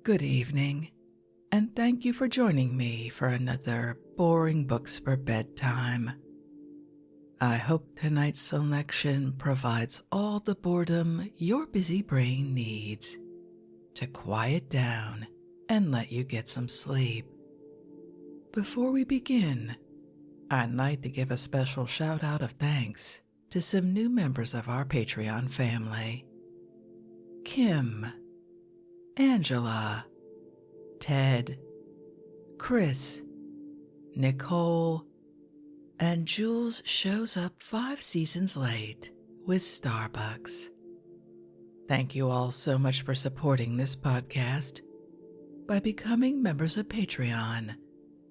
Good evening, and thank you for joining me for another Boring Books for Bedtime. I hope tonight's selection provides all the boredom your busy brain needs to quiet down and let you get some sleep. Before we begin, I'd like to give a special shout out of thanks to some new members of our Patreon family. Kim, Angela, Ted, Chris, Nicole, and Jules shows up 5 seasons late with Starbucks. Thank you all so much for supporting this podcast. By becoming members of Patreon,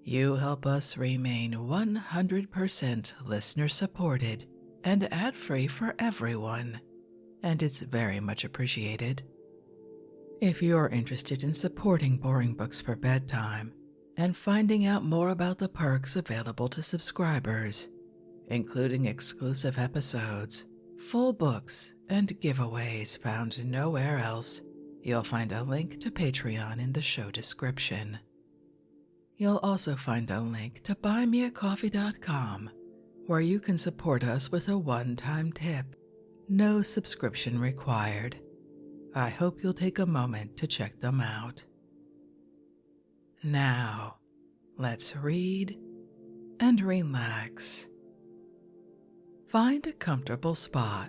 you help us remain 100% listener supported and ad-free for everyone, and it's very much appreciated. If you're interested in supporting Boring Books for Bedtime and finding out more about the perks available to subscribers, including exclusive episodes, full books, and giveaways found nowhere else, you'll find a link to Patreon in the show description. You'll also find a link to buymeacoffee.com, where you can support us with a one-time tip. No subscription required. I hope you'll take a moment to check them out. Now, let's read and relax. Find a comfortable spot.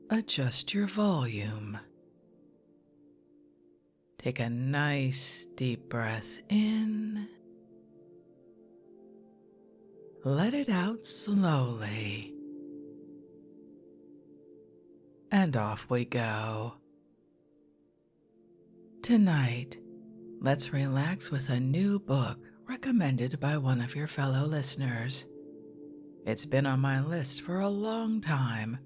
Adjust your volume. Take a nice deep breath in. Let it out slowly. And off we go. Tonight, let's relax with a new book recommended by one of your fellow listeners. It's been on my list for a long time,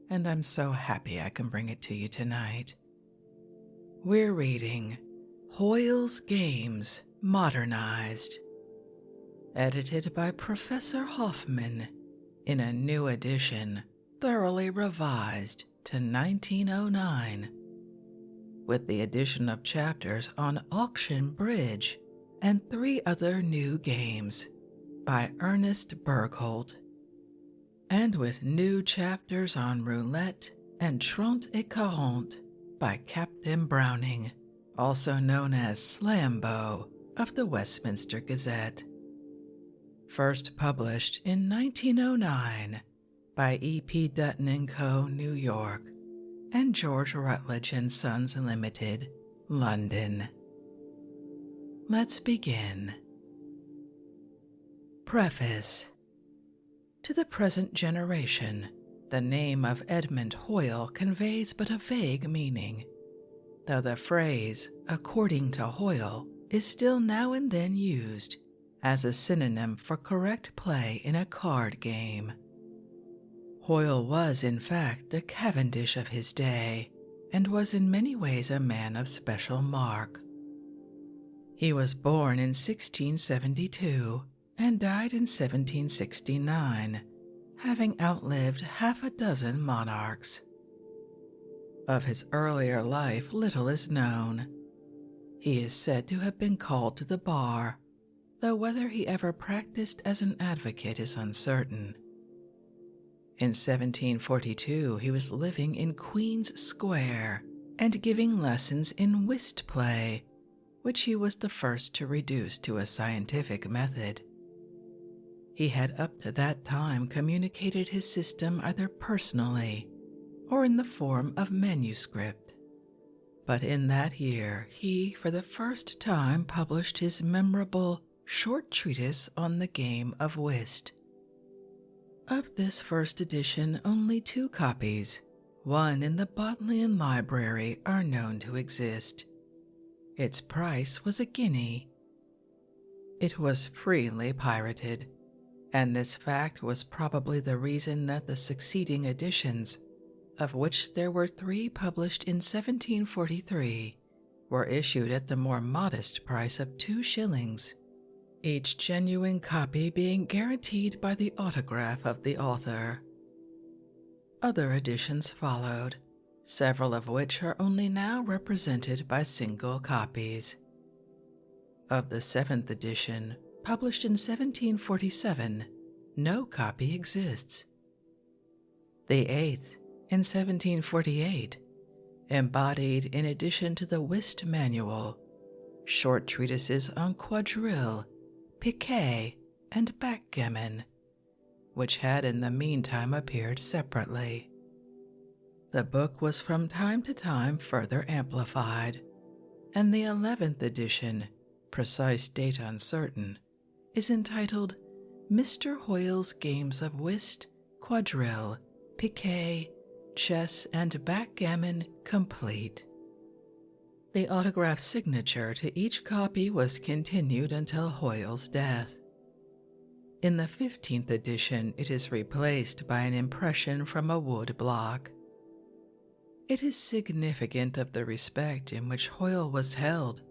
and I'm so happy I can bring it to you tonight. We're reading Hoyle's Games, Modernized, edited by Professor Hoffmann in a new edition, thoroughly revised to 1909, with the addition of chapters on auction bridge and 3 other new games by Ernest Bergholt, and with new chapters on roulette and trente et quarante by Captain Browning, also known as Slambo of the Westminster Gazette. First published in 1909 by E.P. Dutton & Co., New York, and George Routledge & Sons Limited, London. Let's begin. Preface. To the present generation, the name of Edmund Hoyle conveys but a vague meaning, though the phrase, according to Hoyle, is still now and then used as a synonym for correct play in a card game. Hoyle was, in fact, the Cavendish of his day, and was in many ways a man of special mark. He was born in 1672 and died in 1769, having outlived half a dozen monarchs. Of his earlier life little is known. He is said to have been called to the bar, though whether he ever practiced as an advocate is uncertain. In 1742 he was living in Queen's Square and giving lessons in whist play, which he was the first to reduce to a scientific method. He had up to that time communicated his system either personally or in the form of manuscript, but in that year he for the first time published his memorable short treatise on the game of whist. Of this first edition, only 2 copies, one in the Bodleian Library, are known to exist. Its price was a guinea. It was freely pirated, and this fact was probably the reason that the succeeding editions, of which there were 3 published in 1743, were issued at the more modest price of 2 shillings, each genuine copy being guaranteed by the autograph of the author. Other editions followed, several of which are only now represented by single copies. Of the 7th edition, published in 1747, no copy exists. The 8th, in 1748, embodied, in addition to the whist manual, short treatises on quadrille, piquet, and backgammon, which had in the meantime appeared separately. The book was from time to time further amplified, and the 11th edition, precise date uncertain, is entitled Mr. Hoyle's Games of Whist, Quadrille, Piquet, Chess, and Backgammon Complete. The autograph signature to each copy was continued until Hoyle's death. In the 15th edition, it is replaced by an impression from a wood block. It is significant of the respect in which Hoyle was held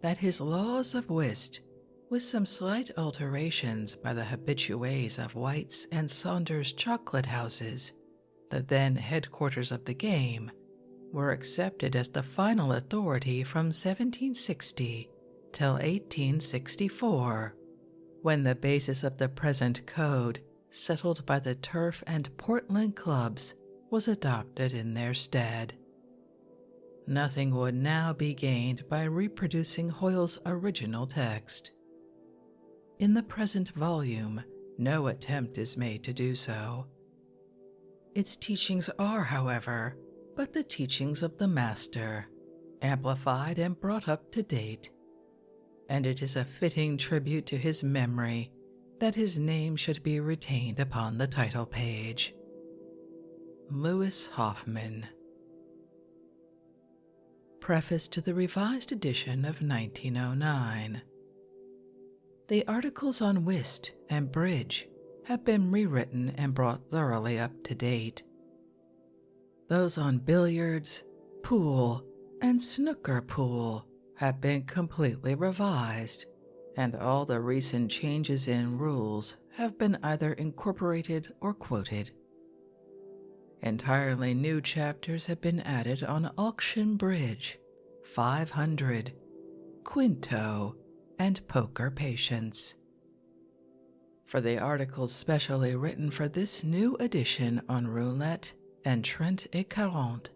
that his Laws of Whist, with some slight alterations by the habitués of White's and Saunders' chocolate houses, the then headquarters of the game, were accepted as the final authority from 1760 till 1864, when the basis of the present code, settled by the Turf and Portland clubs, was adopted in their stead. Nothing would now be gained by reproducing Hoyle's original text. In the present volume, no attempt is made to do so. Its teachings are, however, but the teachings of the master, amplified and brought up to date, and it is a fitting tribute to his memory that his name should be retained upon the title page. Louis Hoffmann. Preface to the revised edition of 1909. The articles on whist and bridge have been rewritten and brought thoroughly up to date. Those on billiards, pool, and snooker pool have been completely revised, and all the recent changes in rules have been either incorporated or quoted. Entirely new chapters have been added on auction bridge, 500, quinto, and poker patience. For the articles specially written for this new edition on roulette and Trente et Quarante,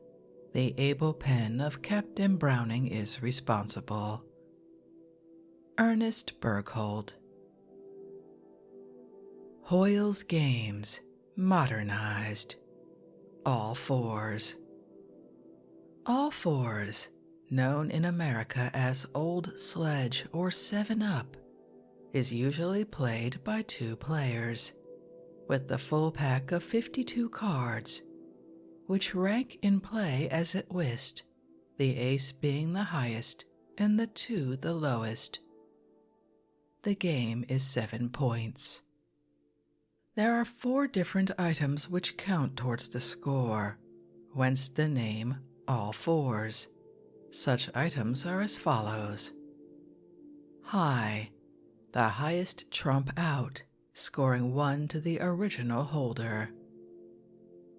the able pen of Captain Browning is responsible. Ernest Bergholt. Hoyle's Games, Modernized. All Fours. All Fours, known in America as Old Sledge or 7-Up, is usually played by 2 players, with the full pack of 52 cards, which rank in play as at whist, the ace being the highest and the 2 the lowest. The game is 7 points. There are 4 different items which count towards the score, whence the name All Fours. Such items are as follows. High, the highest trump out, scoring 1 to the original holder.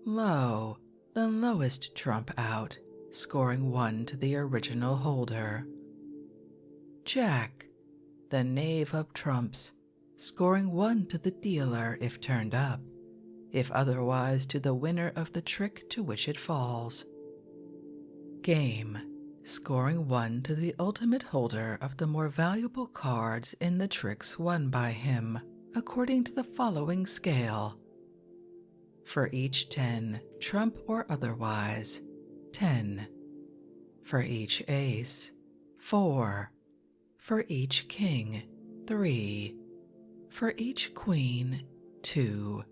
Low, the lowest trump out, scoring 1 to the original holder. Jack, the knave of trumps, scoring 1 to the dealer if turned up, if otherwise to the winner of the trick to which it falls. Game, scoring 1 to the ultimate holder of the more valuable cards in the tricks won by him, according to the following scale. For each 10, trump or otherwise, 10. For each ace, 4. For each king, 3. For each queen, 2.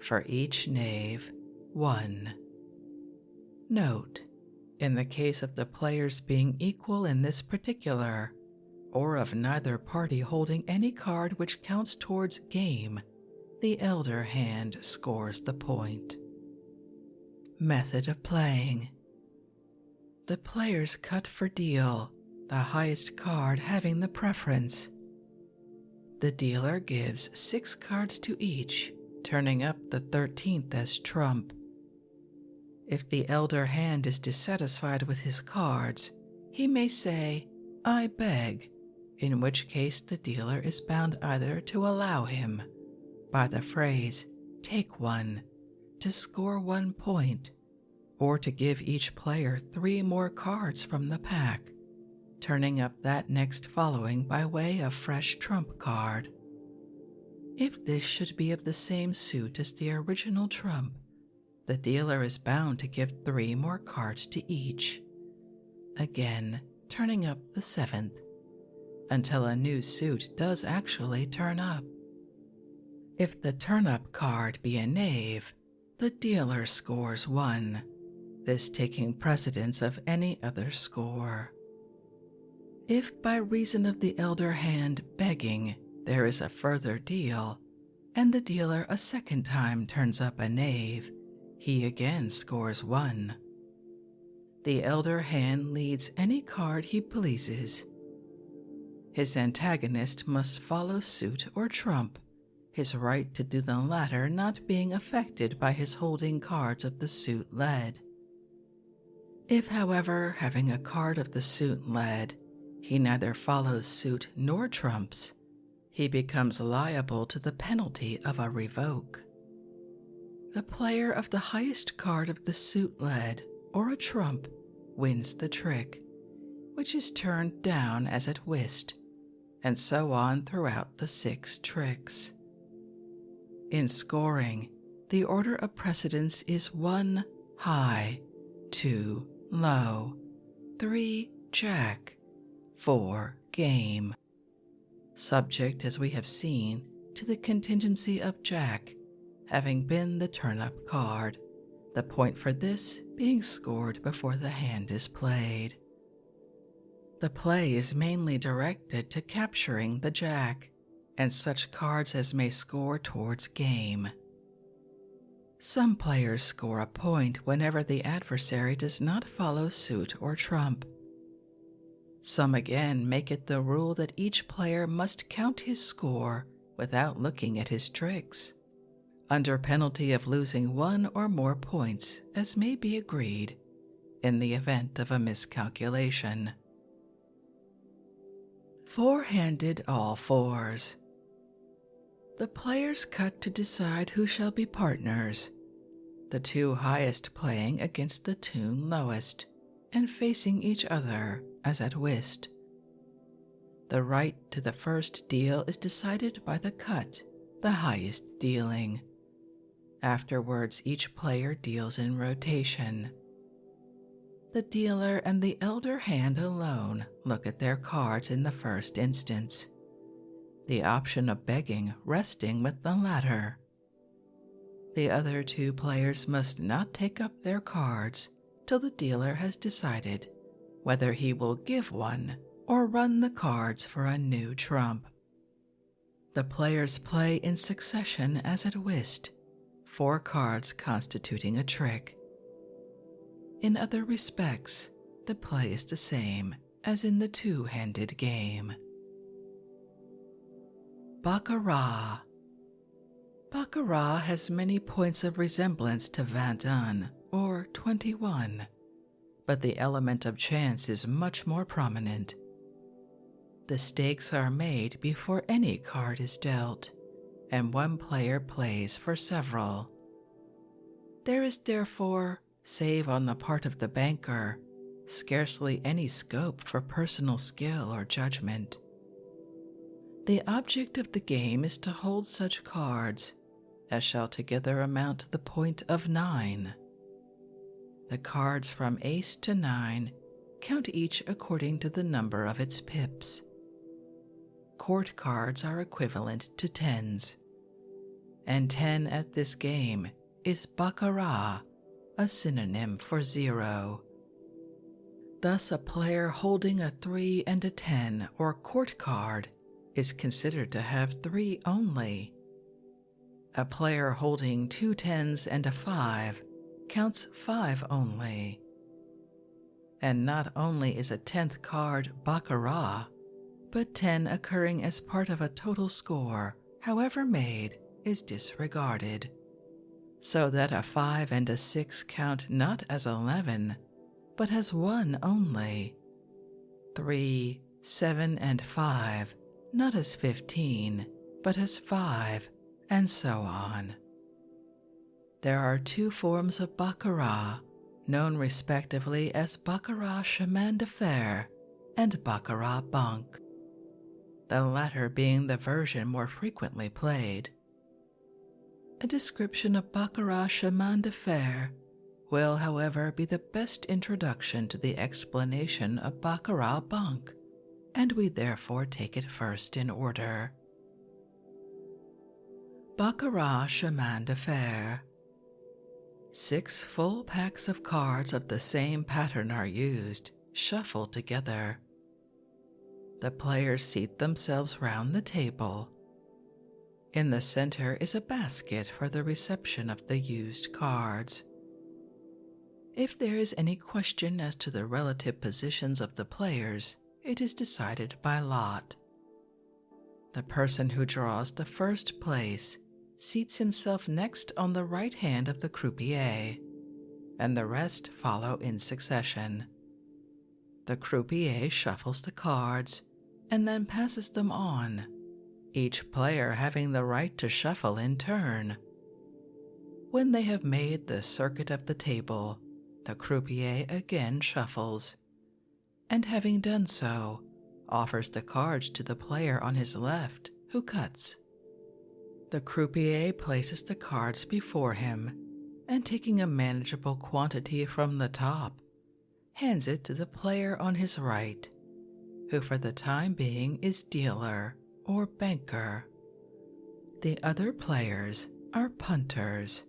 For each knave, 1. Note: in the case of the players being equal in this particular, or of neither party holding any card which counts towards game, the elder hand scores the point. Method of playing. The players cut for deal, the highest card having the preference. The dealer gives 6 cards to each, turning up the 13th as trump. If the elder hand is dissatisfied with his cards, he may say, "I beg," in which case the dealer is bound either to allow him, by the phrase, "Take one," to score 1 point, or to give each player 3 more cards from the pack, turning up that next following by way of fresh trump card. If this should be of the same suit as the original trump, the dealer is bound to give 3 more cards to each, again turning up the 7th, until a new suit does actually turn up. If the turn-up card be a knave, the dealer scores 1, this taking precedence of any other score. If by reason of the elder hand begging there is a further deal, and the dealer a second time turns up a knave, he again scores 1. The elder hand leads any card he pleases. His antagonist must follow suit or trump, his right to do the latter not being affected by his holding cards of the suit led. If, however, having a card of the suit led, he neither follows suit nor trumps, he becomes liable to the penalty of a revoke. The player of the highest card of the suit led, or a trump, wins the trick, which is turned down as at whist, and so on throughout the 6 tricks. In scoring, the order of precedence is 1 high, 2 low, 3 jack, 4 game, subject, as we have seen, to the contingency of jack having been the turn-up card, the point for this being scored before the hand is played. The play is mainly directed to capturing the jack, and such cards as may score towards game. Some players score a point whenever the adversary does not follow suit or trump. Some again make it the rule that each player must count his score without looking at his tricks, under penalty of losing 1 or more points, as may be agreed, in the event of a miscalculation. Four-handed all fours. The players cut to decide who shall be partners, the 2 highest playing against the 2 lowest, and facing each other as at whist. The right to the first deal is decided by the cut, the highest dealing. Afterwards, each player deals in rotation. The dealer and the elder hand alone look at their cards in the first instance, the option of begging resting with the latter. The other 2 players must not take up their cards till the dealer has decided whether he will give one or run the cards for a new trump. The players play in succession as at whist, 4 cards constituting a trick. In other respects, the play is the same as in the 2-handed game. Baccarat. Baccarat has many points of resemblance to 21 or 21, but the element of chance is much more prominent. The stakes are made before any card is dealt, and one player plays for several. There is therefore, save on the part of the banker, scarcely any scope for personal skill or judgment. The object of the game is to hold such cards as shall together amount to the point of 9. The cards from ace to 9 count each according to the number of its pips. Court cards are equivalent to 10s, and 10 at this game is baccarat, a synonym for 0. Thus a player holding a 3 and a 10 or court card is considered to have 3 only. A player holding 2 10s and a 5 counts 5 only. And not only is a 10th card baccarat, but 10 occurring as part of a total score, however made, is disregarded. so that a 5 and a 6 count not as 11, but as 1 only. 3, 7, and 5 not as 15, but as 5, and so on. There are 2 forms of baccarat, known respectively as baccarat chemin de fer and baccarat banque, the latter being the version more frequently played. A description of baccarat chemin de fer will, however, be the best introduction to the explanation of baccarat banque, and we therefore take it first in order. Baccarat chemin de fer. 6 full packs of cards of the same pattern are used, shuffled together. The players seat themselves round the table. In the center is a basket for the reception of the used cards. If there is any question as to the relative positions of the players, it is decided by lot. The person who draws the first place seats himself next on the right hand of the croupier, and the rest follow in succession. The croupier shuffles the cards and then passes them on, each player having the right to shuffle in turn. When they have made the circuit of the table, the croupier again shuffles, and having done so, offers the cards to the player on his left, who cuts. The croupier places the cards before him, and taking a manageable quantity from the top, hands it to the player on his right, who for the time being is dealer or banker. The other players are punters.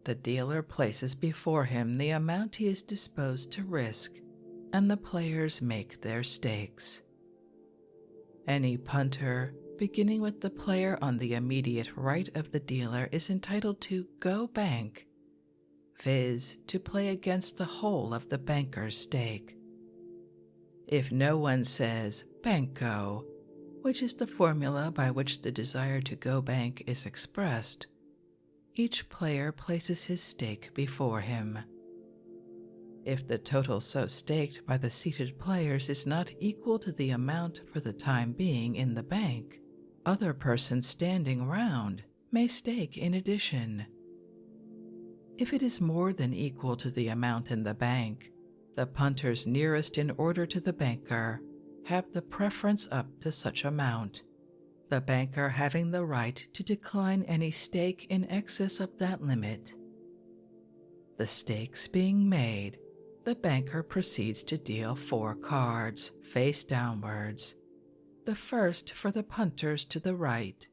The dealer places before him the amount he is disposed to risk, and the players make their stakes. Any punter, beginning with the player on the immediate right of the dealer, is entitled to go bank, viz., to play against the whole of the banker's stake. If no one says banco, which is the formula by which the desire to go bank is expressed, each player places his stake before him. If the total so staked by the seated players is not equal to the amount for the time being in the bank, other persons standing round may stake in addition. If it is more than equal to the amount in the bank, the punters nearest in order to the banker have the preference up to such amount, the banker having the right to decline any stake in excess of that limit. The stakes being made, the banker proceeds to deal 4 cards, face downwards, the first for the punters to the right,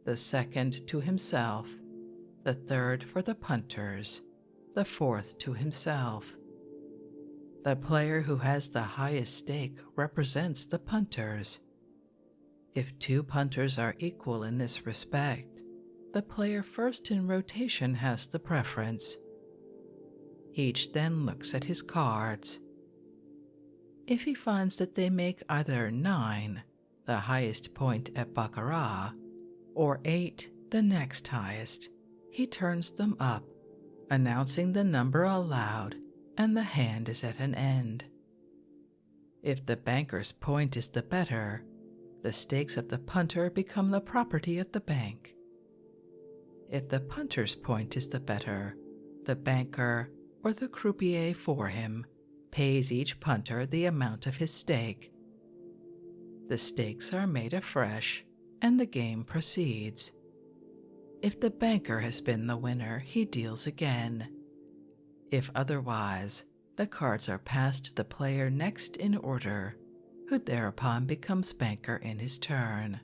the second to himself, the third for the punters, the fourth to himself. The player who has the highest stake represents the punters. If 2 punters are equal in this respect, the player first in rotation has the preference. Each then looks at his cards. If he finds that they make either 9, the highest point at baccarat, or 8, the next highest, he turns them up, announcing the number aloud, and the hand is at an end. If the banker's point is the better, the stakes of the punter become the property of the bank. If the punter's point is the better, the banker, or the croupier for him, pays each punter the amount of his stake. The stakes are made afresh, and the game proceeds. If the banker has been the winner, he deals again. If otherwise, the cards are passed to the player next in order, who thereupon becomes banker in his turn.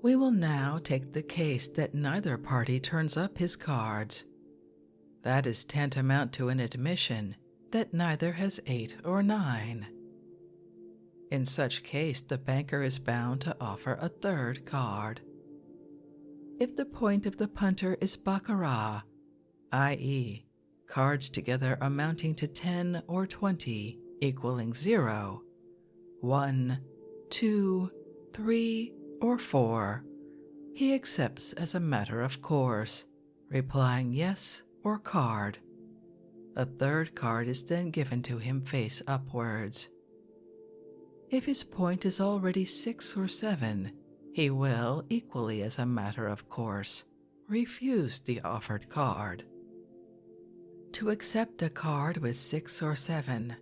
We will now take the case that neither party turns up his cards. That is tantamount to an admission that neither has 8 or 9. In such case, the banker is bound to offer a third card. If the point of the punter is baccarat, i.e., cards together amounting to 10 or 20, equaling 0, 1, 2, 3, or 4, he accepts as a matter of course, replying yes or card. A third card is then given to him face upwards. If his point is already 6 or 7, he will, equally as a matter of course, refuse the offered card. To accept a card with 6 or 7,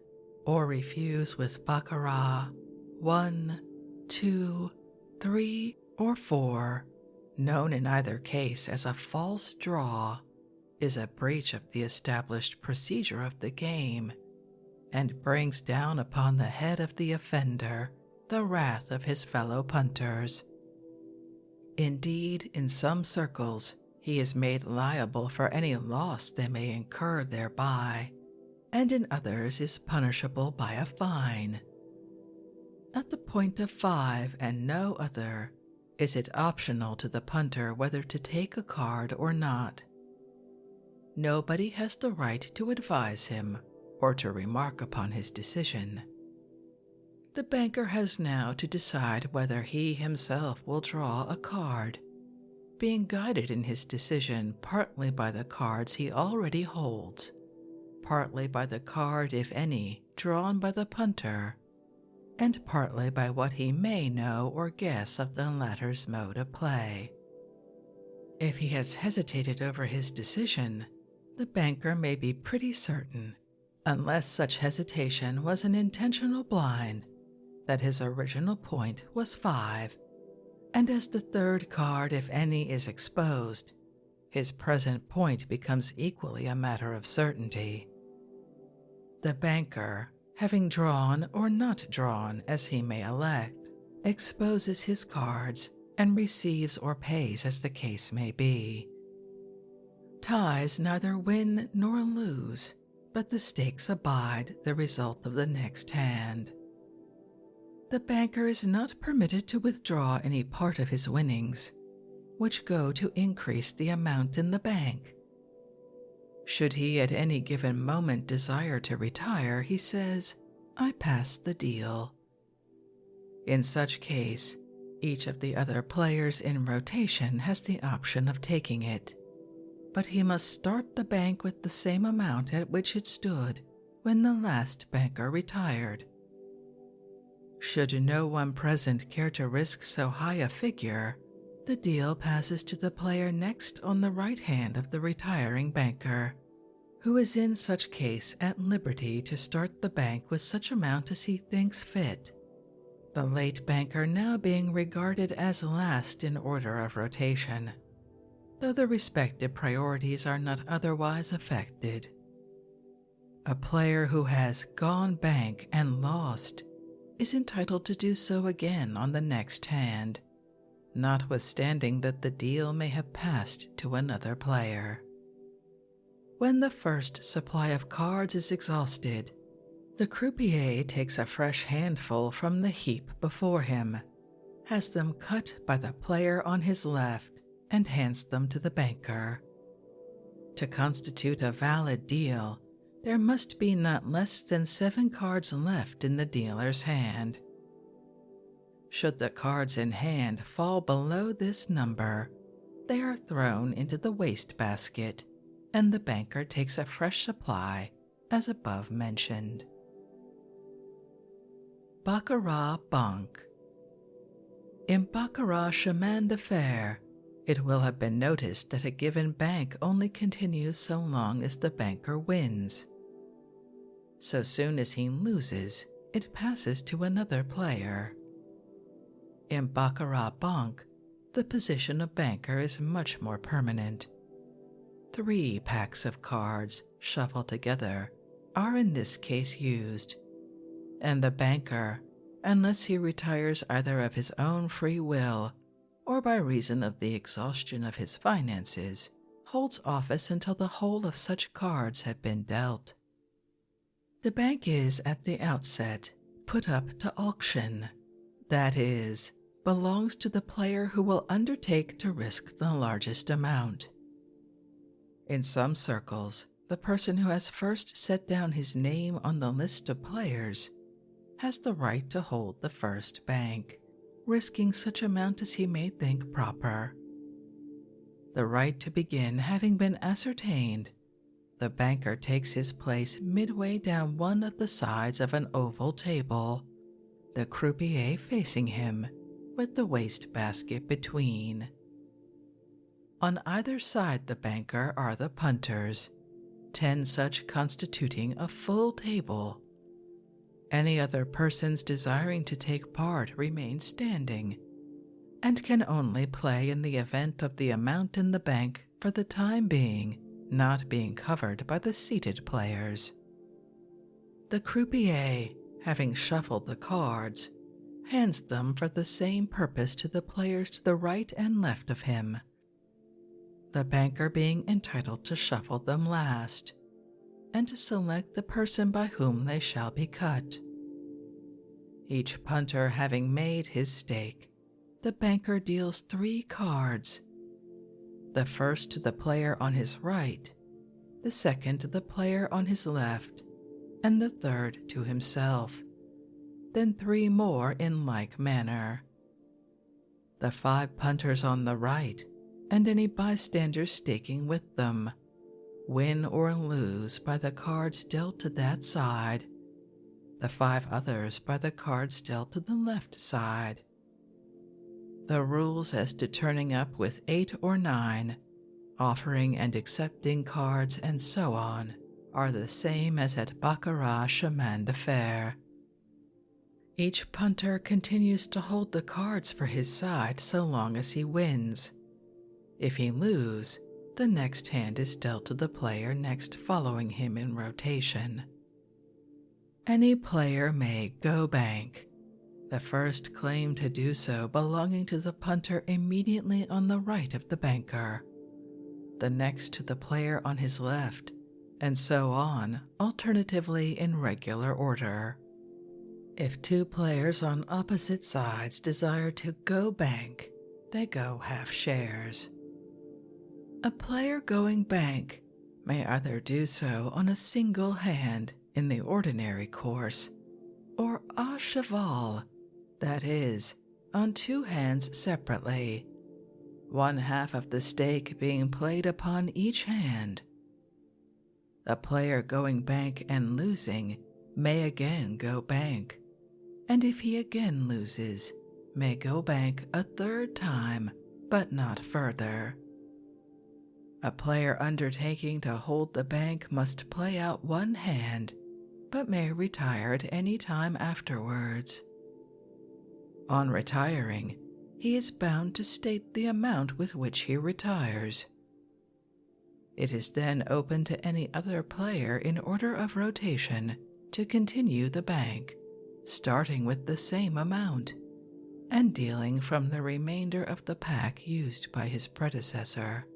or refuse with Baccarat 1, 2, 3, or 4, known in either case as a false draw, is a breach of the established procedure of the game, and brings down upon the head of the offender the wrath of his fellow punters. Indeed, in some circles, he is made liable for any loss they may incur thereby, and in others is punishable by a fine. At the point of 5 and no other, is it optional to the punter whether to take a card or not. Nobody has the right to advise him or to remark upon his decision. The banker has now to decide whether he himself will draw a card, being guided in his decision partly by the cards he already holds, partly by the card, if any, drawn by the punter, and partly by what he may know or guess of the latter's mode of play. If he has hesitated over his decision, the banker may be pretty certain, unless such hesitation was an intentional blind, that his original point was 5, and as the third card, if any, is exposed, his present point becomes equally a matter of certainty. The banker, having drawn or not drawn as he may elect, exposes his cards and receives or pays as the case may be. Ties neither win nor lose, but the stakes abide the result of the next hand. The banker is not permitted to withdraw any part of his winnings, which go to increase the amount in the bank. Should he at any given moment desire to retire, he says, "I pass the deal." In such case, each of the other players in rotation has the option of taking it, but he must start the bank with the same amount at which it stood when the last banker retired. Should no one present care to risk so high a figure, the deal passes to the player next on the right hand of the retiring banker, who is in such case at liberty to start the bank with such amount as he thinks fit, the late banker now being regarded as last in order of rotation, though the respective priorities are not otherwise affected. A player who has gone bank and lost is entitled to do so again on the next hand, notwithstanding that the deal may have passed to another player. When the first supply of cards is exhausted, the croupier takes a fresh handful from the heap before him, has them cut by the player on his left, and hands them to the banker. To constitute a valid deal, there must be not less than 7 cards left in the dealer's hand. Should the cards in hand fall below this number, they are thrown into the wastebasket, and the banker takes a fresh supply, as above mentioned. Baccarat Banque. In Baccarat chemin de fer, it will have been noticed that a given bank only continues so long as the banker wins. So soon as he loses, it passes to another player. In Baccarat Banque, the position of banker is much more permanent. 3 packs of cards, shuffled together, are in this case used, and the banker, unless he retires either of his own free will or by reason of the exhaustion of his finances, holds office until the whole of such cards have been dealt. The bank is, at the outset, put up to auction, that is, belongs to the player who will undertake to risk the largest amount. In some circles, the person who has first set down his name on the list of players has the right to hold the first bank, risking such amount as he may think proper. The right to begin having been ascertained, the banker takes his place midway down one of the sides of an oval table, the croupier facing him, with the wastebasket between. On either side the banker are the punters, 10 such constituting a full table. Any other persons desiring to take part remain standing, and can only play in the event of the amount in the bank for the time being not being covered by the seated players. The croupier, having shuffled the cards, hands them for the same purpose to the players to the right and left of him, the banker being entitled to shuffle them last, and to select the person by whom they shall be cut. Each punter having made his stake, the banker deals 3 cards, the first to the player on his right, the second to the player on his left, and the third to himself, then 3 more in like manner. The 5 punters on the right, and any bystanders staking with them, win or lose by the cards dealt to that side, the 5 others by the cards dealt to the left side. The rules as to turning up with 8 or 9, offering and accepting cards and so on, are the same as at Baccarat chemin de fer. Each punter continues to hold the cards for his side so long as he wins. If he lose, the next hand is dealt to the player next following him in rotation. Any player may go bank, the first claim to do so belonging to the punter immediately on the right of the banker, the next to the player on his left, and so on alternatively in regular order. If 2 players on opposite sides desire to go bank, they go half shares. A player going bank may either do so on a single hand in the ordinary course, or à cheval, that is, on 2 hands separately, 1/2 of the stake being played upon each hand. A player going bank and losing may again go bank, and if he again loses, may go bank a 3rd time, but not further. A player undertaking to hold the bank must play out 1 hand, but may retire at any time afterwards. On retiring, he is bound to state the amount with which he retires. It is then open to any other player in order of rotation to continue the bank, starting with the same amount, and dealing from the remainder of the pack used by his predecessor.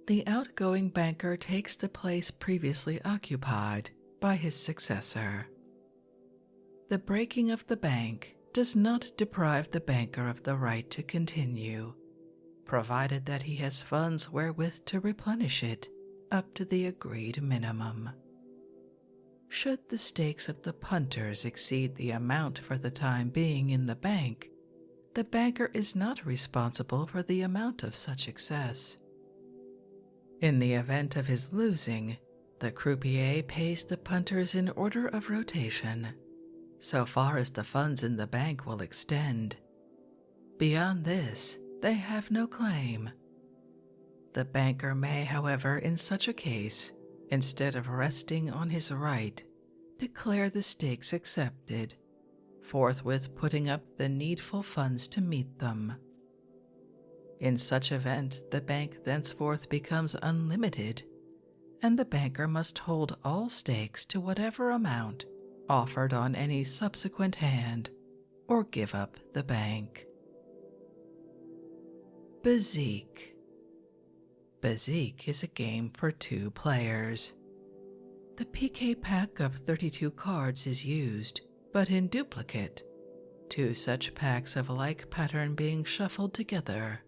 The outgoing banker takes the place previously occupied by his successor. The breaking of the bank does not deprive the banker of the right to continue, provided that he has funds wherewith to replenish it up to the agreed minimum. Should the stakes of the punters exceed the amount for the time being in the bank, the banker is not responsible for the amount of such excess. In the event of his losing, the croupier pays the punters in order of rotation, so far as the funds in the bank will extend. Beyond this, they have no claim. The banker may, however, in such a case, instead of resting on his right, declare the stakes accepted, forthwith putting up the needful funds to meet them. In such event, the bank thenceforth becomes unlimited, and the banker must hold all stakes to whatever amount offered on any subsequent hand, or give up the bank. Bezique. Bezique is a game for 2 players. The piquet pack of 32 cards is used, but in duplicate, 2 such packs of like pattern being shuffled together.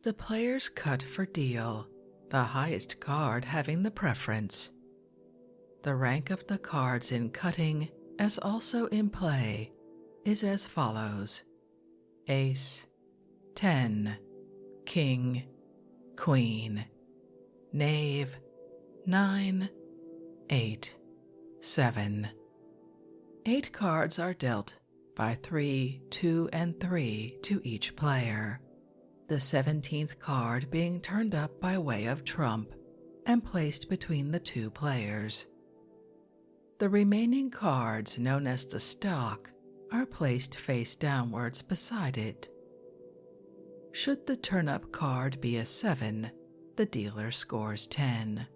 The players cut for deal, the highest card having the preference. The rank of the cards in cutting, as also in play, is as follows: Ace, 10, king, queen, knave, 9, 8, 7. 8 cards are dealt by 3, 2, and 3 to each player, the 17th card being turned up by way of trump and placed between the 2 players. The remaining cards, known as the stock, are placed face downwards beside it. Should the turn-up card be a 7, the dealer scores 10.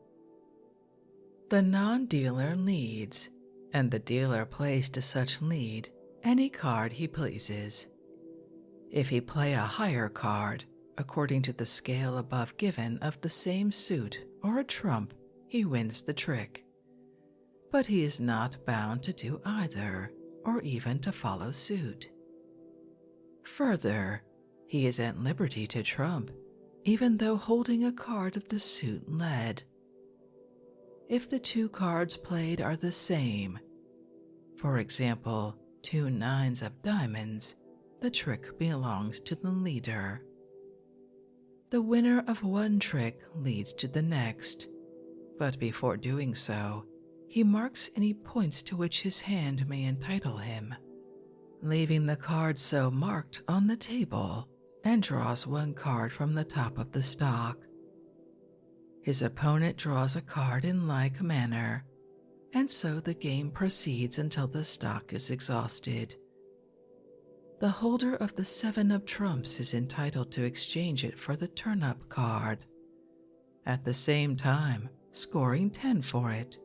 The non-dealer leads, and the dealer plays to such lead any card he pleases. If he play a higher card, according to the scale above given of the same suit or a trump, he wins the trick. But he is not bound to do either, or even to follow suit. Further, he is at liberty to trump, even though holding a card of the suit led. If the 2 cards played are the same, for example, 2 nines of diamonds, the trick belongs to the leader. The winner of one trick leads to the next, but before doing so, he marks any points to which his hand may entitle him, leaving the card so marked on the table, and draws one card from the top of the stock. His opponent draws a card in like manner, and so the game proceeds until the stock is exhausted. The holder of the 7 of trumps is entitled to exchange it for the turn-up card, at the same time scoring 10 for it.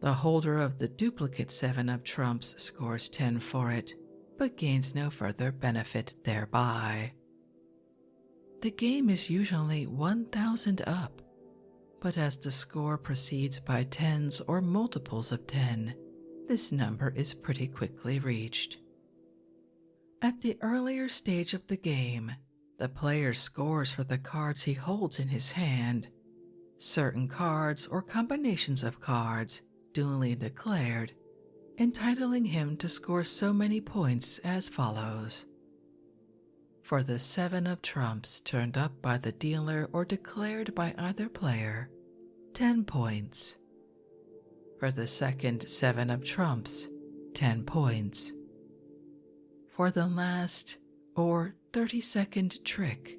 The holder of the duplicate 7 of trumps scores 10 for it, but gains no further benefit thereby. The game is usually 1,000 up, but as the score proceeds by tens or multiples of 10, this number is pretty quickly reached. At the earlier stage of the game, the player scores for the cards he holds in his hand, certain cards or combinations of cards duly declared, entitling him to score so many points as follows. For the 7 of trumps turned up by the dealer or declared by either player, 10 points. For the second 7 of trumps, 10 points. For the last or 32nd trick,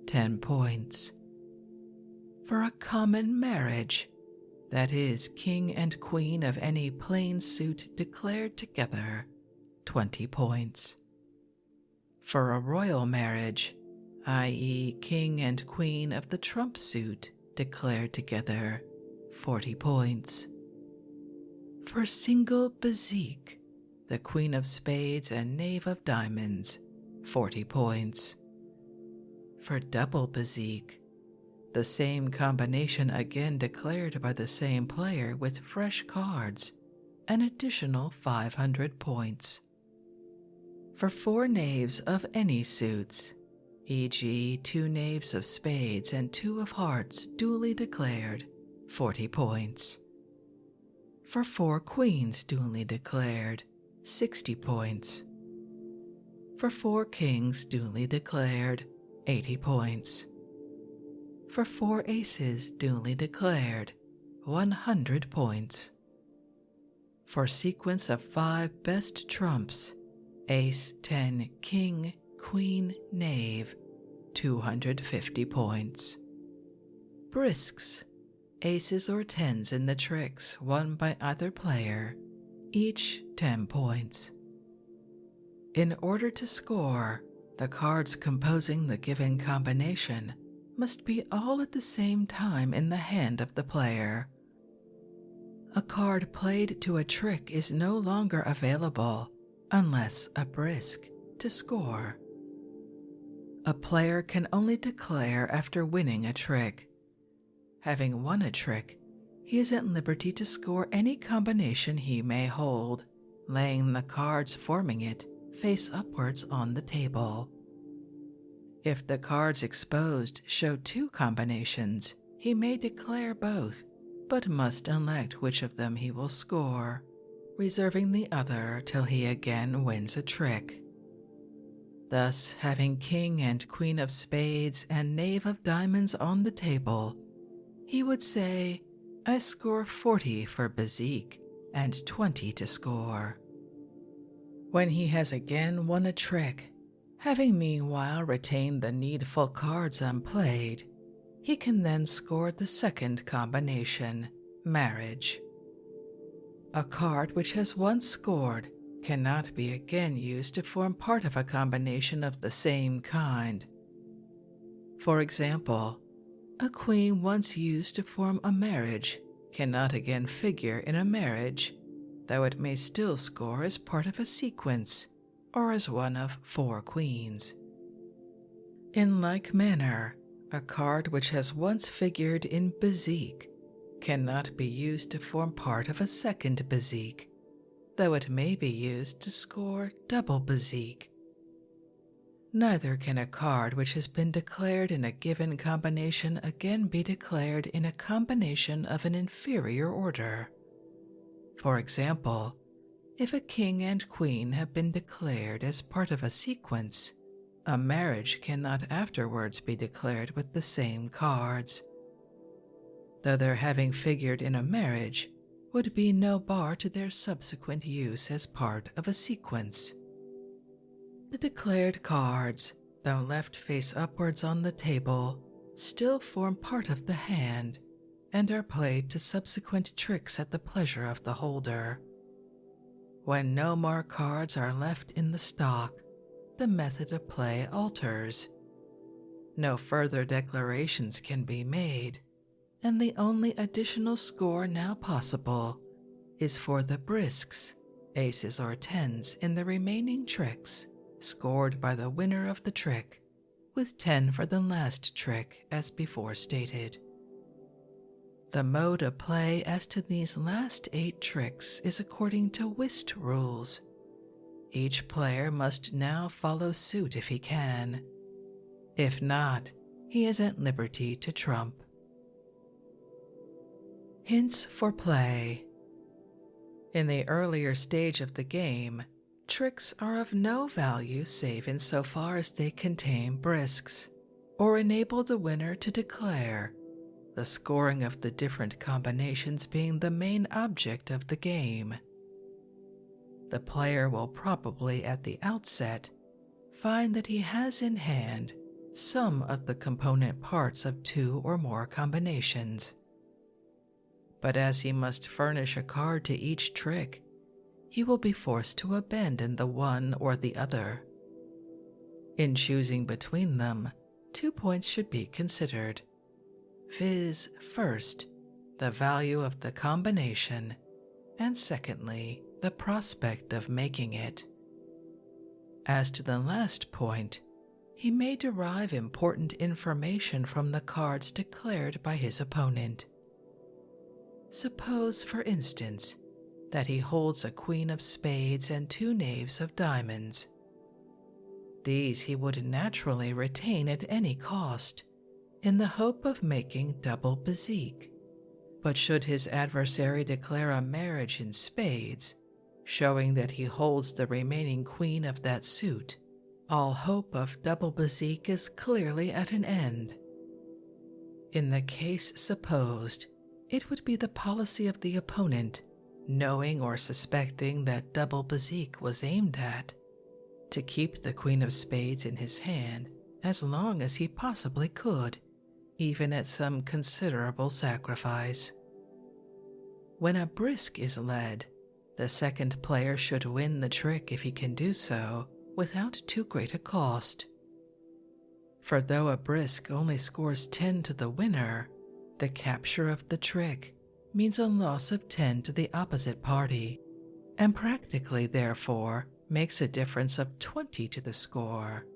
10 points. For a common marriage, that is, king and queen of any plain suit declared together, 20 points. For a royal marriage, i.e., king and queen of the trump suit declared together, 40 points. For single Bezique, the queen of spades and knave of diamonds, 40 points. For double Bezique, the same combination again declared by the same player with fresh cards, an additional 500 points. For 4 knaves of any suits, e.g. 2 knaves of spades and 2 of hearts duly declared, 40 points. For 4 queens duly declared, 60 points. For 4 kings duly declared, 80 points. For 4 aces duly declared, 100 points. For sequence of 5 best trumps, ace, 10, king, queen, knave, 250 points. Brisks, aces or tens in the tricks won by either player, each 10 points. In order to score, the cards composing the given combination must be all at the same time in the hand of the player. A card played to a trick is no longer available unless a brisk to score. A player can only declare after winning a trick. Having won a trick, he is at liberty to score any combination he may hold, laying the cards forming it face upwards on the table. If the cards exposed show 2 combinations, he may declare both, but must elect which of them he will score, reserving the other till he again wins a trick. Thus, having king and queen of spades and knave of diamonds on the table, he would say, "I score 40 for Bezique and 20 to score." When he has again won a trick, having meanwhile retained the needful cards unplayed, he can then score the second combination, marriage. A card which has once scored cannot be again used to form part of a combination of the same kind. For example, a queen once used to form a marriage cannot again figure in a marriage, though it may still score as part of a sequence or as one of 4 queens. In like manner, a card which has once figured in Bezique cannot be used to form part of a second Bezique, though it may be used to score double Bezique. Neither can a card which has been declared in a given combination again be declared in a combination of an inferior order. For example, if a king and queen have been declared as part of a sequence, a marriage cannot afterwards be declared with the same cards, though their having figured in a marriage would be no bar to their subsequent use as part of a sequence. The declared cards, though left face upwards on the table, still form part of the hand and are played to subsequent tricks at the pleasure of the holder. When no more cards are left in the stock, the method of play alters. No further declarations can be made, and the only additional score now possible is for the brisks, aces or tens in the remaining tricks, scored by the winner of the trick, with 10 for the last trick as before stated. The mode of play as to these last 8 tricks is according to whist rules. Each player must now follow suit if he can. If not, he is at liberty to trump. Hints for play. In the earlier stage of the game, tricks are of no value save insofar as they contain brisks, or enable the winner to declare, the scoring of the different combinations being the main object of the game. The player will probably at the outset find that he has in hand some of the component parts of 2 or more combinations. But as he must furnish a card to each trick, he will be forced to abandon the one or the other. In choosing between them, 2 points should be considered, viz. First, the value of the combination, and secondly, the prospect of making it. As to the last point, he may derive important information from the cards declared by his opponent. Suppose, for instance, that he holds a queen of spades and 2 knaves of diamonds. These he would naturally retain at any cost, in the hope of making double Bezique. But should his adversary declare a marriage in spades, showing that he holds the remaining queen of that suit, all hope of double Bezique is clearly at an end. In the case supposed, it would be the policy of the opponent, knowing or suspecting that double Bezique was aimed at, to keep the queen of spades in his hand as long as he possibly could, even at some considerable sacrifice. When a brisk is led, the second player should win the trick if he can do so without too great a cost. For though a brisk only scores 10 to the winner, the capture of the trick means a loss of 10 to the opposite party, and practically, therefore, makes a difference of 20 to the score.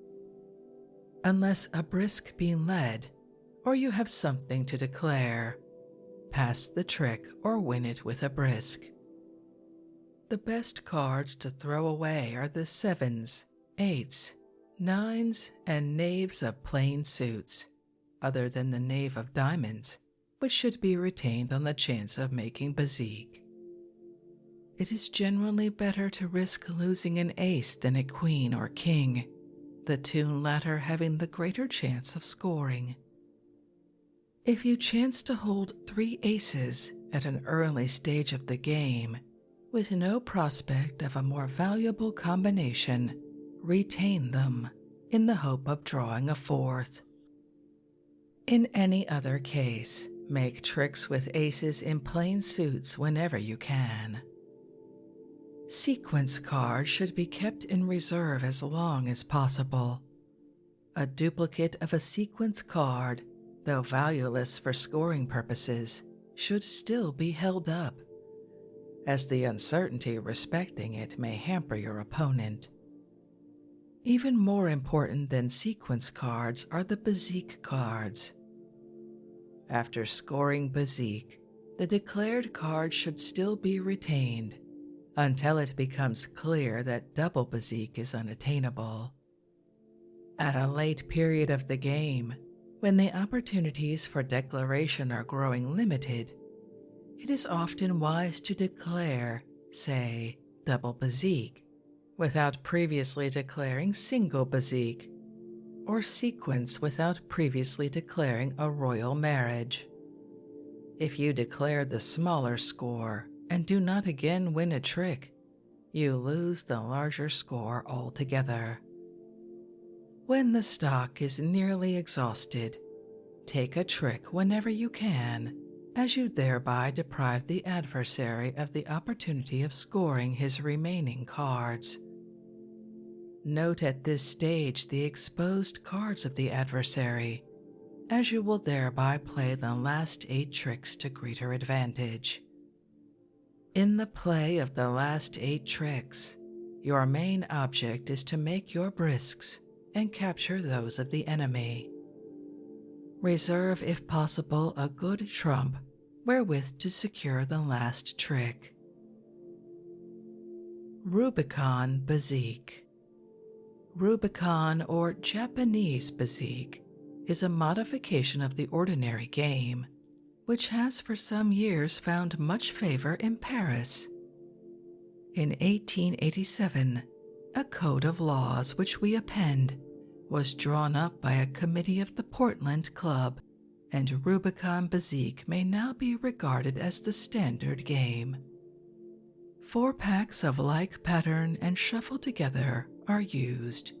Unless a brisk be led, or you have something to declare, pass the trick or win it with a brisk. The best cards to throw away are the 7s, 8s, 9s, and knaves of plain suits, other than the knave of diamonds, which should be retained on the chance of making Bezique. It is generally better to risk losing an ace than a queen or king, the two latter having the greater chance of scoring. If you chance to hold 3 aces at an early stage of the game, with no prospect of a more valuable combination, retain them in the hope of drawing a 4th. In any other case, make tricks with aces in plain suits whenever you can. Sequence cards should be kept in reserve as long as possible. A duplicate of a sequence card, though valueless for scoring purposes, should still be held up, as the uncertainty respecting it may hamper your opponent. Even more important than sequence cards are the Bezique cards. After scoring Bezique, the declared card should still be retained until it becomes clear that double Bezique is unattainable. At a late period of the game, when the opportunities for declaration are growing limited, it is often wise to declare, say, double Bezique, without previously declaring single Bezique, or sequence without previously declaring a royal marriage. If you declare the smaller score and do not again win a trick, you lose the larger score altogether. When the stock is nearly exhausted, take a trick whenever you can, as you thereby deprive the adversary of the opportunity of scoring his remaining cards. Note at this stage the exposed cards of the adversary, as you will thereby play the last 8 tricks to greater advantage. In the play of the last 8 tricks, your main object is to make your brisks and capture those of the enemy. Reserve, if possible, a good trump wherewith to secure the last trick. Rubicon Bezique. Rubicon or Japanese Bezique is a modification of the ordinary game, which has for some years found much favor in Paris. In 1887, a code of laws which we append was drawn up by a committee of the Portland Club, and Rubicon Bezique may now be regarded as the standard game. 4 packs of like pattern and shuffled together are used.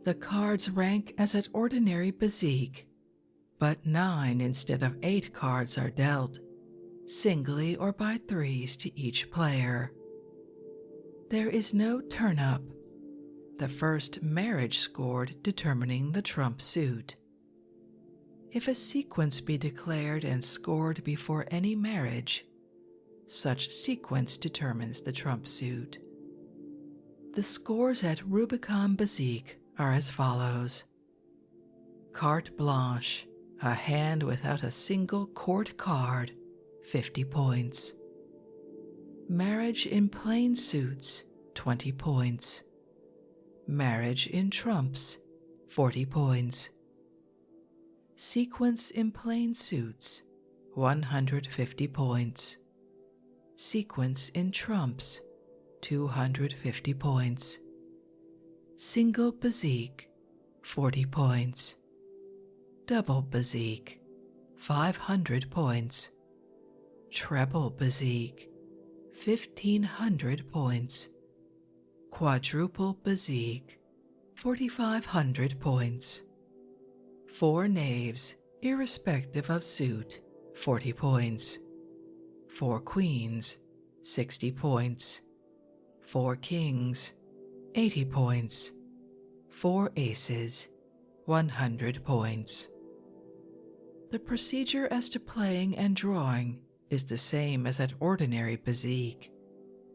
The cards rank as at ordinary Bezique, but 9 instead of 8 cards are dealt, singly or by 3s to each player. There is no turn-up, the first marriage scored determining the trump suit. If a sequence be declared and scored before any marriage, such sequence determines the trump suit. The scores at Rubicon Bezique are as follows: Carte blanche, a hand without a single court card, 50 points. Marriage in plain suits, 20 points. Marriage in trumps, 40 points. Sequence in plain suits, 150 points. Sequence in trumps, 250 points. Single Bezique, 40 points. Double Bezique, 500 points. Treble Bezique, 1,500 points. Quadruple Bezique, 4,500 points. 4 knaves, irrespective of suit, 40 points. 4 queens, 60 points. 4 kings, 80 points. 4 aces, 100 points. The procedure as to playing and drawing is the same as at ordinary Bezique,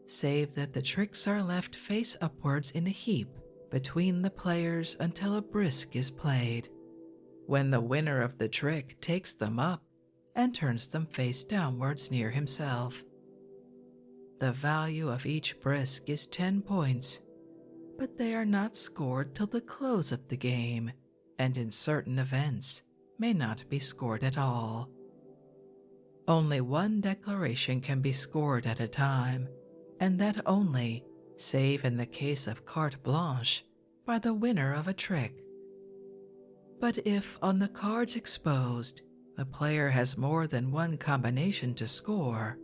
save that the tricks are left face upwards in a heap between the players until a brisk is played, when the winner of the trick takes them up and turns them face downwards near himself. The value of each brisk is 10 points, but they are not scored till the close of the game, and in certain events may not be scored at all. Only 1 declaration can be scored at a time, and that only, save in the case of carte blanche, by the winner of a trick. But if on the cards exposed the player has more than one combination to score,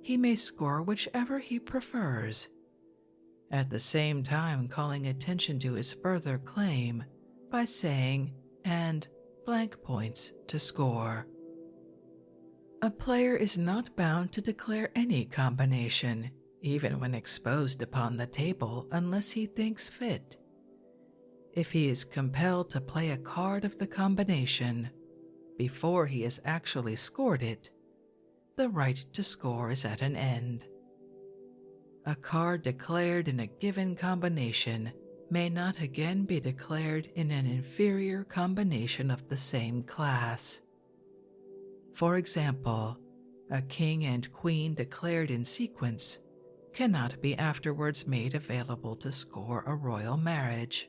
he may score whichever he prefers, at the same time calling attention to his further claim by saying and blank points to score. A player is not bound to declare any combination, even when exposed upon the table, unless he thinks fit. If he is compelled to play a card of the combination before he has actually scored it, the right to score is at an end. A card declared in a given combination may not again be declared in an inferior combination of the same class. For example, a king and queen declared in sequence cannot be afterwards made available to score a royal marriage.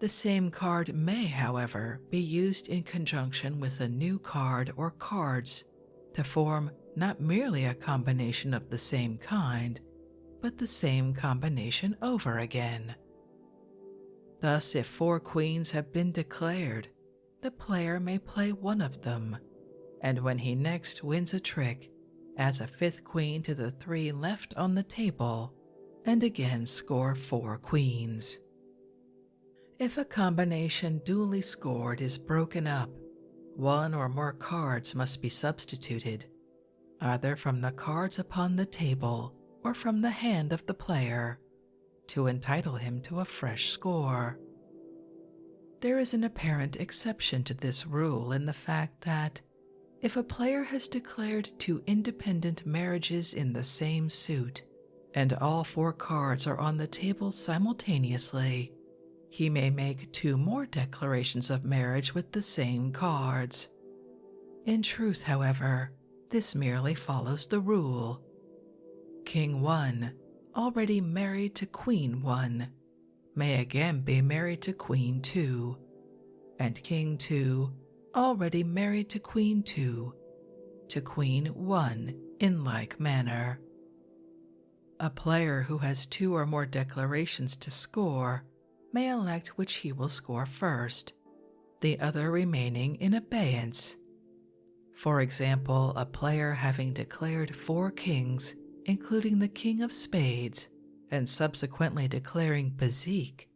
The same card may, however, be used in conjunction with a new card or cards to form not merely a combination of the same kind, but the same combination over again. Thus, if 4 queens have been declared, the player may play one of them, and when he next wins a trick, adds a 5th queen to the 3 left on the table, and again score 4 queens. If a combination duly scored is broken up, one or more cards must be substituted, either from the cards upon the table or from the hand of the player, to entitle him to a fresh score. There is an apparent exception to this rule in the fact that if a player has declared 2 independent marriages in the same suit, and all 4 cards are on the table simultaneously, he may make 2 more declarations of marriage with the same cards. In truth, however, this merely follows the rule. King 1, already married to Queen 1, may again be married to Queen 2, and King 2, already married to Queen 2, to Queen 1 in like manner. A player who has 2 or more declarations to score may elect which he will score first, the other remaining in abeyance. For example, a player having declared 4 kings, including the King of Spades, and subsequently declaring Bezique,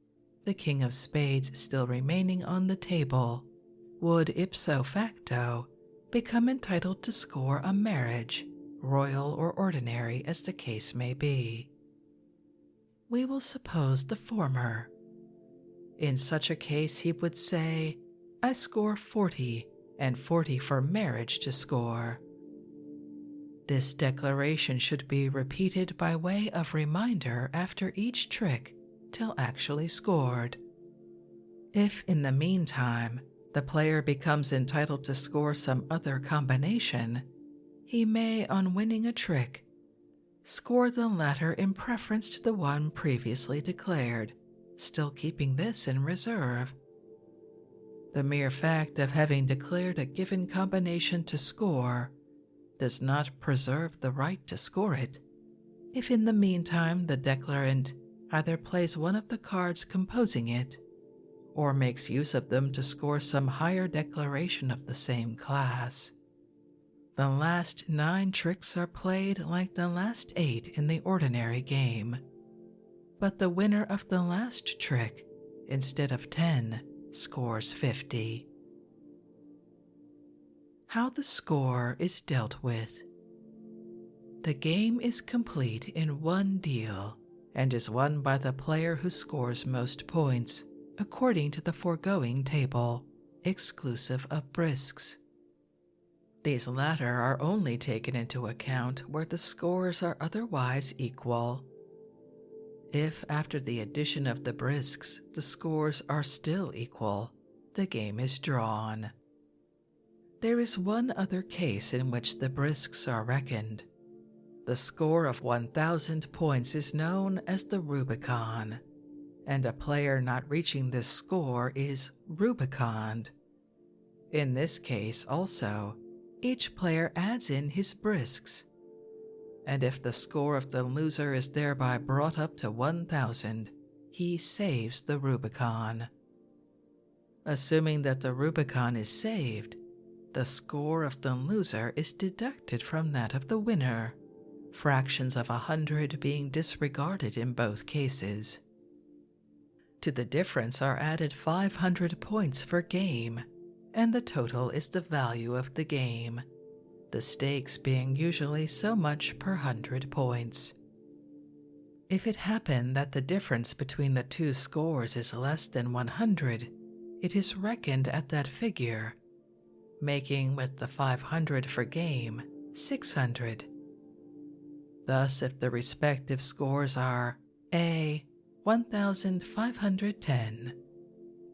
the King of Spades still remaining on the table, would ipso facto become entitled to score a marriage, royal or ordinary as the case may be. We will suppose the former. In such a case he would say, I score 40, and 40 for marriage to score. This declaration should be repeated by way of reminder after each trick till actually scored. If in the meantime the player becomes entitled to score some other combination, he may, on winning a trick, score the latter in preference to the one previously declared, still keeping this in reserve. The mere fact of having declared a given combination to score does not preserve the right to score it, if in the meantime the declarant either plays one of the cards composing it, or makes use of them to score some higher declaration of the same class. The last 9 tricks are played like the last 8 in the ordinary game, but the winner of the last trick, instead of 10, scores 50. How the score is dealt with. The game is complete in one deal and is won by the player who scores most points, according to the foregoing table, exclusive of brisks. These latter are only taken into account where the scores are otherwise equal. If after the addition of the brisks the scores are still equal, the game is drawn. There is one other case in which the brisks are reckoned. The score of 1,000 points is known as the Rubicon, and a player not reaching this score is Rubiconed. In this case also, each player adds in his brisks, and if the score of the loser is thereby brought up to 1,000, he saves the Rubicon. Assuming that the Rubicon is saved, the score of the loser is deducted from that of the winner, fractions of 100 being disregarded in both cases. To the difference are added 500 points for game, and the total is the value of the game, the stakes being usually so much per 100 points. If it happen that the difference between the two scores is less than 100, it is reckoned at that figure, making with the 500 for game 600. Thus, if the respective scores are A 1510,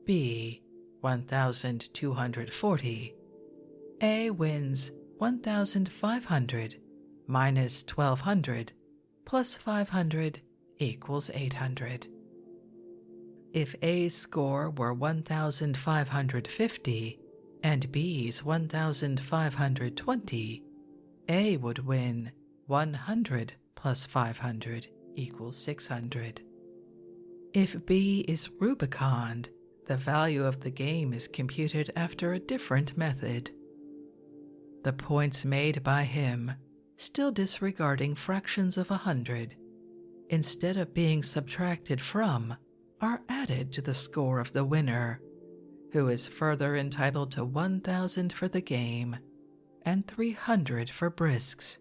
B 1240, A wins 1500 minus 1200 plus 500 equals 800. If A's score were 1550 and B's 1520, A would win 100 plus 500 equals 600. If B is Rubiconed, the value of the game is computed after a different method. The points made by him, still disregarding fractions of 100, instead of being subtracted from, are added to the score of the winner, who is further entitled to 1,000 for the game and 300 for brisks.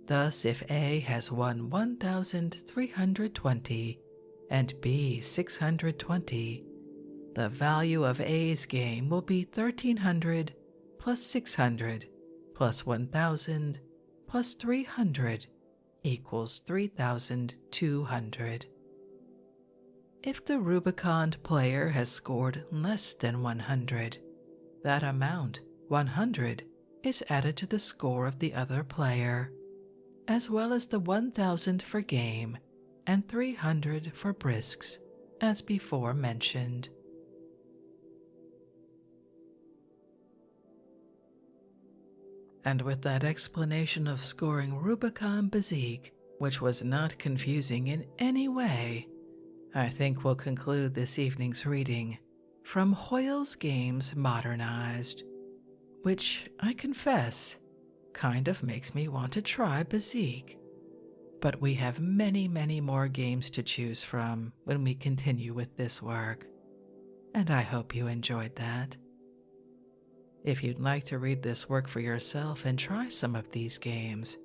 Thus, if A has won 1,320 and B 620, the value of A's game will be 1,300 plus 600 plus 1,000 plus 300 equals 3,200. If the Rubicon player has scored less than 100, that amount, 100, is added to the score of the other player, as well as the 1,000 for game and 300 for brisks, as before mentioned. And with that explanation of scoring Rubicon Bezique, which was not confusing in any way, I think we'll conclude this evening's reading from Hoyle's games Modernized, which, I confess, kind of makes me want to try Bezique. But we have many, many more games to choose from when we continue with this work, and I hope you enjoyed that. If you'd like to read this work for yourself and try some of these games,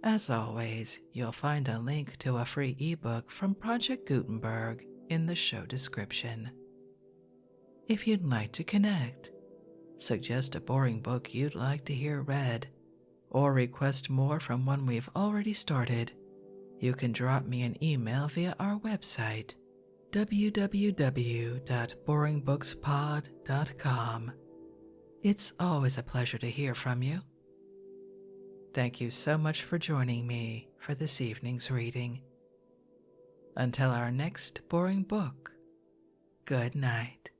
as always, you'll find a link to a free ebook from Project Gutenberg in the show description. If you'd like to connect, suggest a boring book you'd like to hear read, or request more from one we've already started, you can drop me an email via our website, www.boringbookspod.com. It's always a pleasure to hear from you. Thank you so much for joining me for this evening's reading. Until our next boring book, good night.